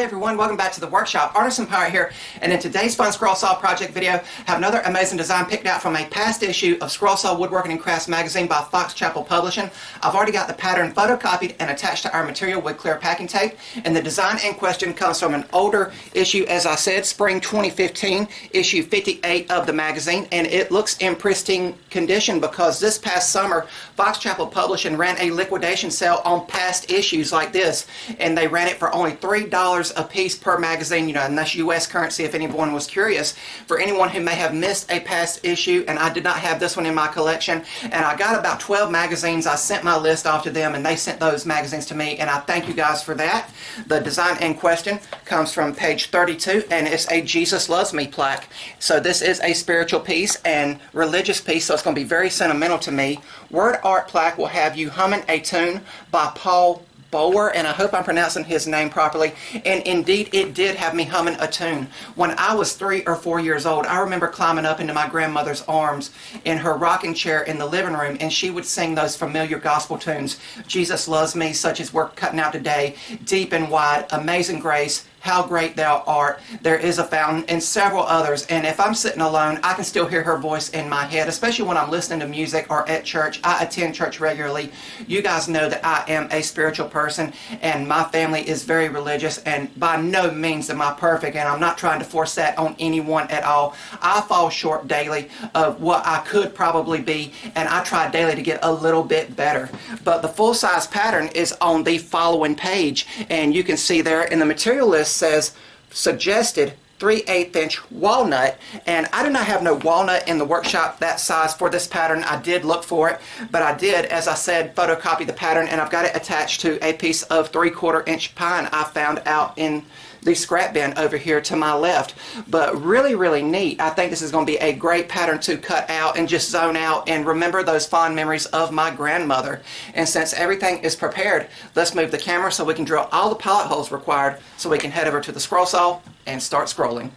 everyone, welcome back to the workshop. Artisan Pirate here, and in today's fun scroll saw project video, I have another amazing design picked out from a past issue of Scroll Saw Woodworking Crafts magazine by Fox Chapel Publishing. I've already got the pattern photocopied and attached to our material with clear packing tape, and the design in question comes from an older issue, as I said, spring 2015, issue 58 of the magazine, and it looks in pristine condition because this past summer, Fox Chapel Publishing ran a liquidation sale on past issues like this, and they ran it for only $3 a piece per magazine, and that's US currency if anyone was curious. For anyone who may have missed a past issue, and I did not have this one in my collection, and I got about 12 magazines. I sent my list off to them and they sent those magazines to me, and I thank you guys for that. The design in question comes from page 32, and it's a Jesus Loves Me plaque. So this is a spiritual piece and religious piece, so it's going to be very sentimental to me. Word art plaque will have you humming a tune by Paul Bower, and I hope I'm pronouncing his name properly, and indeed it did have me humming a tune. When I was 3 or 4 years old, I remember climbing up into my grandmother's arms in her rocking chair in the living room, and she would sing those familiar gospel tunes. Jesus Loves Me, Such As We're Cutting Out Today, Deep and Wide, Amazing Grace, How Great Thou Art, There Is a Fountain, and several others. And if I'm sitting alone, I can still hear her voice in my head, especially when I'm listening to music or at church. I attend church regularly. You guys know that I am a spiritual person, and my family is very religious, and by no means am I perfect, and I'm not trying to force that on anyone at all. I fall short daily of what I could probably be, and I try daily to get a little bit better. But the full-size pattern is on the following page, and you can see there in the material list says suggested 3/8 inch walnut, and I do not have no walnut in the workshop that size for this pattern. I did look for it, but I did, as I said, photocopy the pattern, and I've got it attached to a piece of 3/4 inch pine I found out in the scrap bin over here to my left. But really neat. I think this is going to be a great pattern to cut out and just zone out and remember those fond memories of my grandmother. And since everything is prepared, let's move the camera so we can drill all the pilot holes required so we can head over to the scroll saw and start scrolling.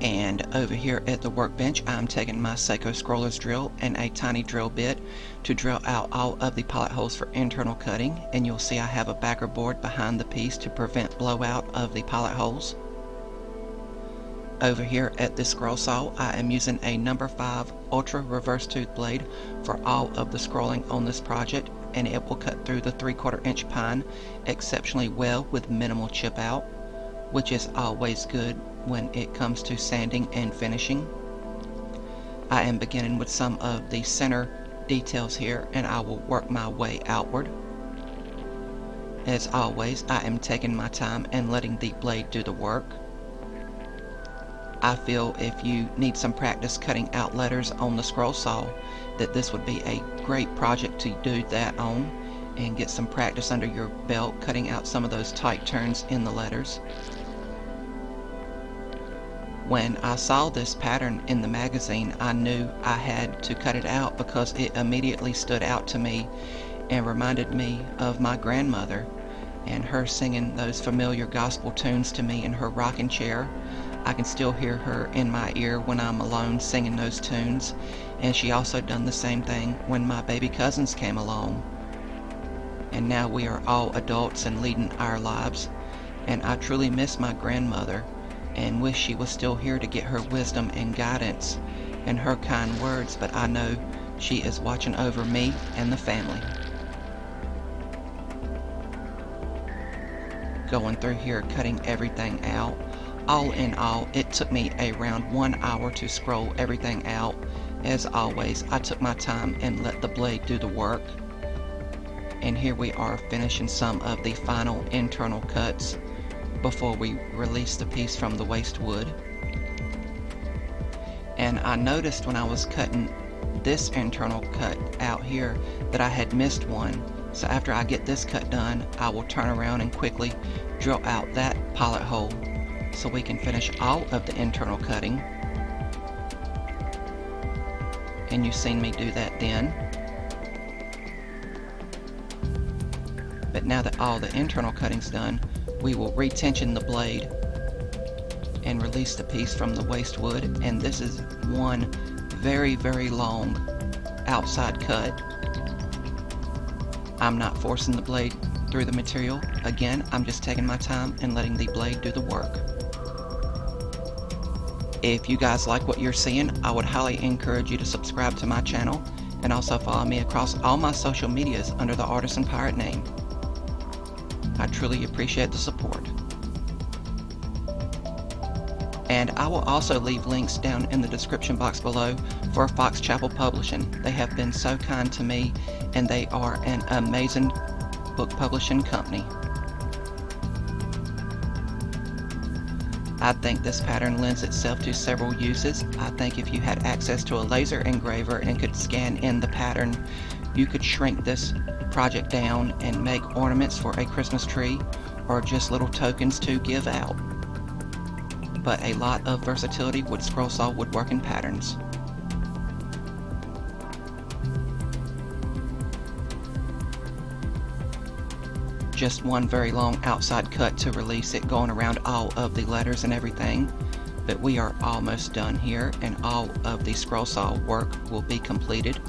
And over here at the workbench, I'm taking my Seiko Scroller's drill and a tiny drill bit to drill out all of the pilot holes for internal cutting, and you'll see I have a backer board behind the piece to prevent blowout of the pilot holes. Over here at the scroll saw, I am using a number 5 ultra reverse tooth blade for all of the scrolling on this project, and it will cut through the 3/4 inch pine exceptionally well with minimal chip out, which is always good when it comes to sanding and finishing. I am beginning with some of the center details here, and I will work my way outward. As always, I am taking my time and letting the blade do the work. I feel if you need some practice cutting out letters on the scroll saw, that this would be a great project to do that on and get some practice under your belt cutting out some of those tight turns in the letters. When I saw this pattern in the magazine, I knew I had to cut it out because it immediately stood out to me and reminded me of my grandmother and her singing those familiar gospel tunes to me in her rocking chair. I can still hear her in my ear when I'm alone singing those tunes, and she also done the same thing when my baby cousins came along. And now we are all adults and leading our lives, and I truly miss my grandmother and wish she was still here to get her wisdom and guidance and her kind words, but I know she is watching over me and the family. Going through here cutting everything out. All in all, it took me around 1 hour to scroll everything out. As always, I took my time and let the blade do the work. And here we are finishing some of the final internal cuts before we release the piece from the waste wood. And I noticed when I was cutting this internal cut out here that I had missed one. So after I get this cut done, I will turn around and quickly drill out that pilot hole so we can finish all of the internal cutting. And you've seen me do that then. But now that all the internal cutting's done, we will retension the blade and release the piece from the waste wood, and this is one very long outside cut. I'm not forcing the blade through the material. Again, I'm just taking my time and letting the blade do the work. If you guys like what you're seeing, I would highly encourage you to subscribe to my channel and also follow me across all my social medias under the Artisan Pirate name. I truly appreciate the support. And I will also leave links down in the description box below for Fox Chapel Publishing. They have been so kind to me, and they are an amazing book publishing company. I think this pattern lends itself to several uses. I think if you had access to a laser engraver and could scan in the pattern, you could shrink this project down and make ornaments for a Christmas tree or just little tokens to give out. But a lot of versatility with Scroll Saw Woodworking patterns. Just one very long outside cut to release it, going around all of the letters and everything. But we are almost done here, and all of the Scroll Saw work will be completed.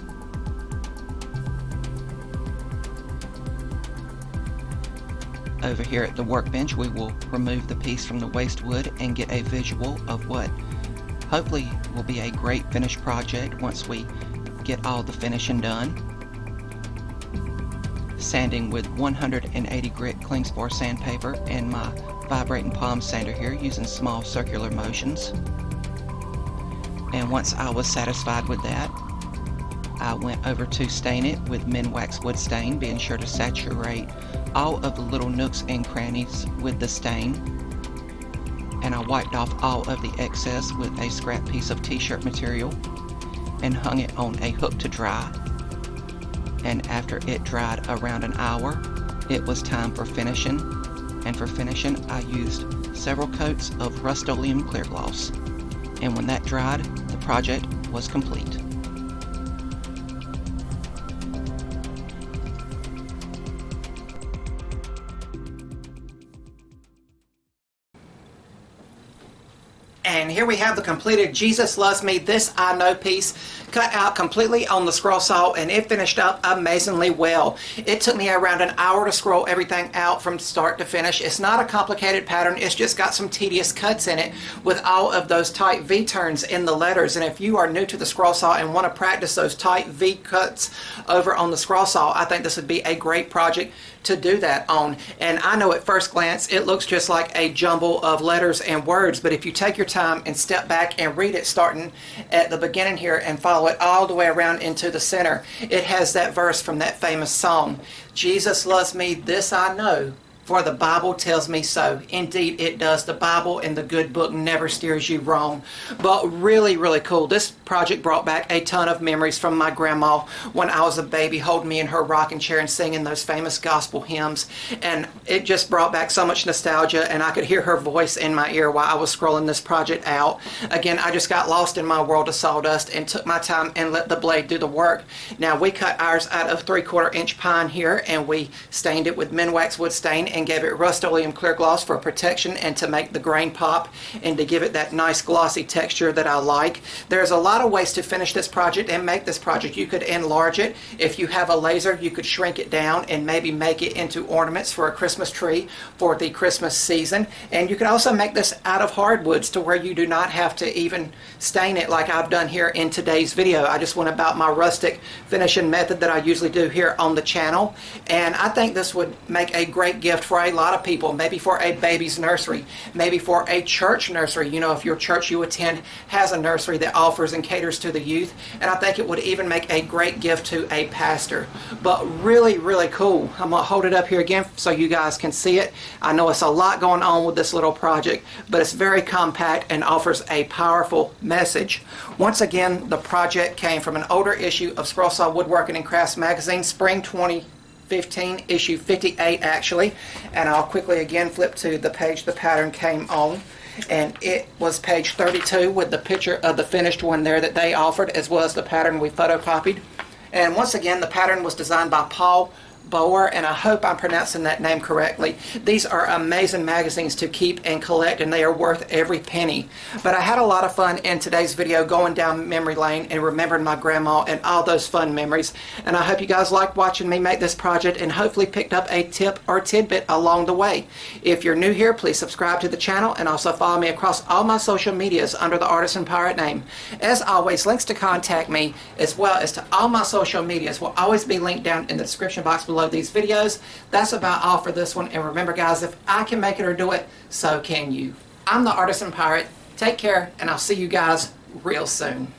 Over here at the workbench, we will remove the piece from the waste wood and get a visual of what hopefully will be a great finished project once we get all the finishing done. Sanding with 180 grit cling spar sandpaper and my vibrating palm sander here using small circular motions. And once I was satisfied with that, I went over to stain it with Minwax wood stain, being sure to saturate all of the little nooks and crannies with the stain. And I wiped off all of the excess with a scrap piece of t-shirt material and hung it on a hook to dry. And after it dried around an hour, it was time for finishing. And for finishing, I used several coats of Rust-Oleum clear gloss. And when that dried, the project was complete. And here we have the completed Jesus Loves Me, This I Know piece, cut out completely on the scroll saw, and it finished up amazingly well. It took me around an hour to scroll everything out from start to finish. It's not a complicated pattern, it's just got some tedious cuts in it with all of those tight V-turns in the letters. And if you are new to the scroll saw and want to practice those tight V cuts over on the scroll saw, I think this would be a great project to do that on. And I know at first glance it looks just like a jumble of letters and words, but if you take your time and step back and read it starting at the beginning here and follow it all the way around into the center, it has that verse from that famous song, Jesus loves me, this I know, for the Bible tells me so. Indeed it does. The Bible and the good book never steers you wrong. But really, really cool. This project brought back a ton of memories from my grandma when I was a baby, holding me in her rocking chair and singing those famous gospel hymns. And it just brought back so much nostalgia, and I could hear her voice in my ear while I was scrolling this project out. Again, I just got lost in my world of sawdust and took my time and let the blade do the work. Now, we cut ours out of 3/4 inch pine here, and we stained it with Minwax wood stain and gave it Rust-Oleum clear gloss for protection and to make the grain pop and to give it that nice glossy texture that I like. There's a lot of ways to finish this project and make this project. You could enlarge it. If you have a laser, you could shrink it down and maybe make it into ornaments for a Christmas tree for the Christmas season. And you could also make this out of hardwoods to where you do not have to even stain it like I've done here in today's video. I just went about my rustic finishing method that I usually do here on the channel. And I think this would make a great gift for a lot of people, maybe for a baby's nursery, maybe for a church nursery. You know, if your church you attend has a nursery that offers and caters to the youth, and I think it would even make a great gift to a pastor. But really, really cool. I'm going to hold it up here again so you guys can see it. I know it's a lot going on with this little project, but it's very compact and offers a powerful message. Once again, the project came from an older issue of Scroll Saw Woodworking and Crafts magazine, spring 2015, issue 58 actually. And I'll quickly again flip to the page the pattern came on, and it was page 32 with the picture of the finished one there that they offered, as well as the pattern we photocopied. And once again, the pattern was designed by Paul Boer, and I hope I'm pronouncing that name correctly. These are amazing magazines to keep and collect, and they are worth every penny. But I had a lot of fun in today's video going down memory lane and remembering my grandma and all those fun memories. And I hope you guys liked watching me make this project and hopefully picked up a tip or tidbit along the way. If you're new here, please subscribe to the channel and also follow me across all my social medias under the Artisan Pirate name. As always, links to contact me as well as to all my social medias will always be linked down in the description box below these videos. That's about all for this one, and remember guys, if I can make it or do it, so can you. I'm the Artisan Pirate. Take care, and I'll see you guys real soon.